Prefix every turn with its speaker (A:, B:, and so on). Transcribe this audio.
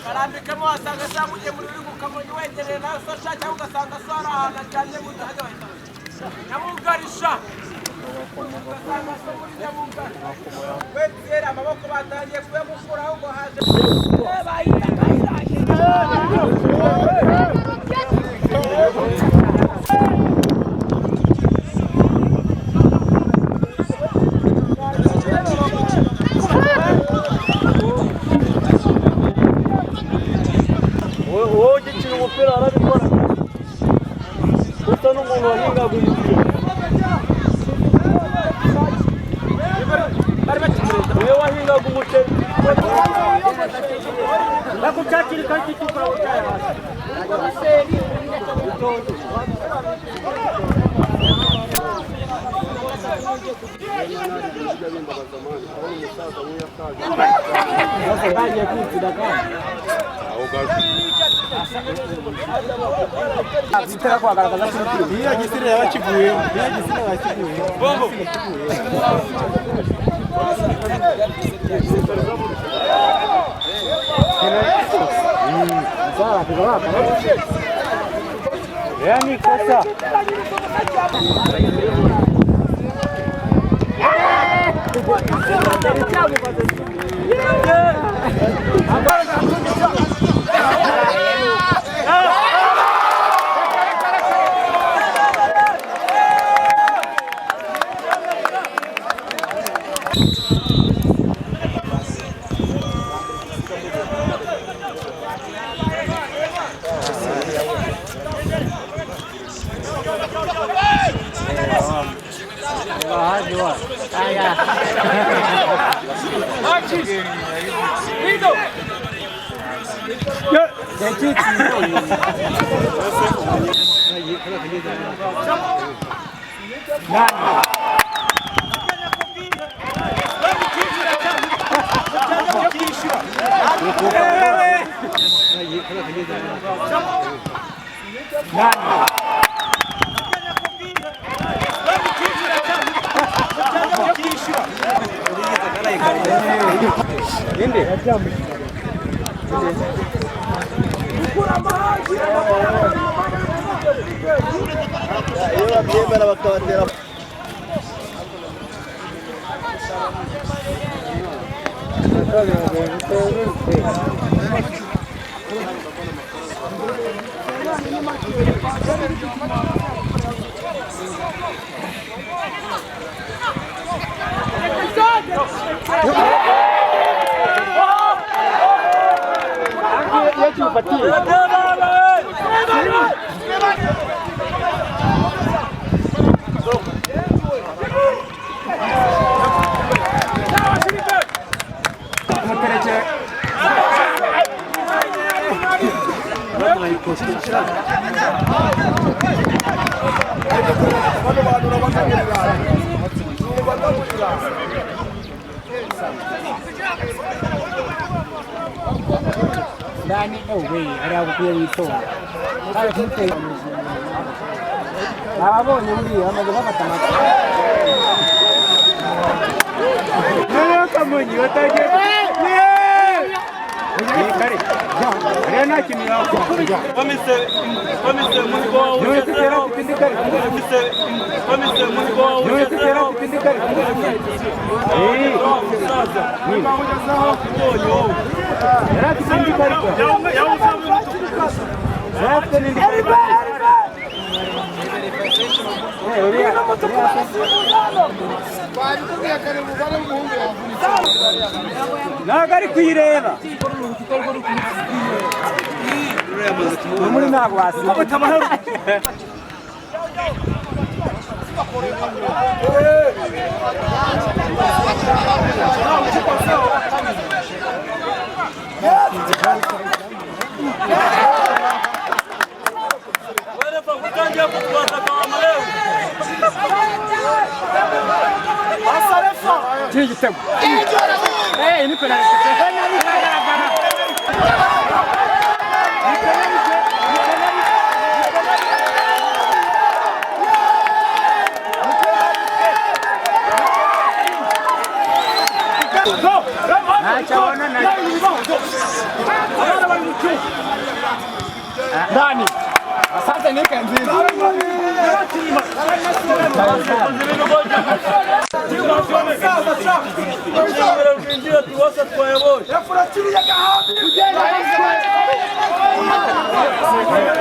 A: karambikemo wasanga cyangwa muri uri gukamonyi wegereye nawe sasha cyangwa ugasanga swara ahantu ajyanye mu hajya nyamugarisha wetera amaboko batangiye kuyamukuraho ngo haje Zitera kugaragaza ko niya gisire yabakiguye bombo yani kosa Dani, no way, era very tall. I think they abonye muri amaze bafata amata. Nero kamonyi wataje. Kare. Rena kimi yako. Komise muri go. Nyo tera kutindikari. Komise muri go. Nyo tera kutindikari. Sasa. Ni pamoja sawa kidogo. Era kutindikari. Yao sawa. Sasa ni Nagari kwireba muri ntabwo wasiba Hey, ini penalti.
B: Dani. Asante nika nziza. Sawa sawa.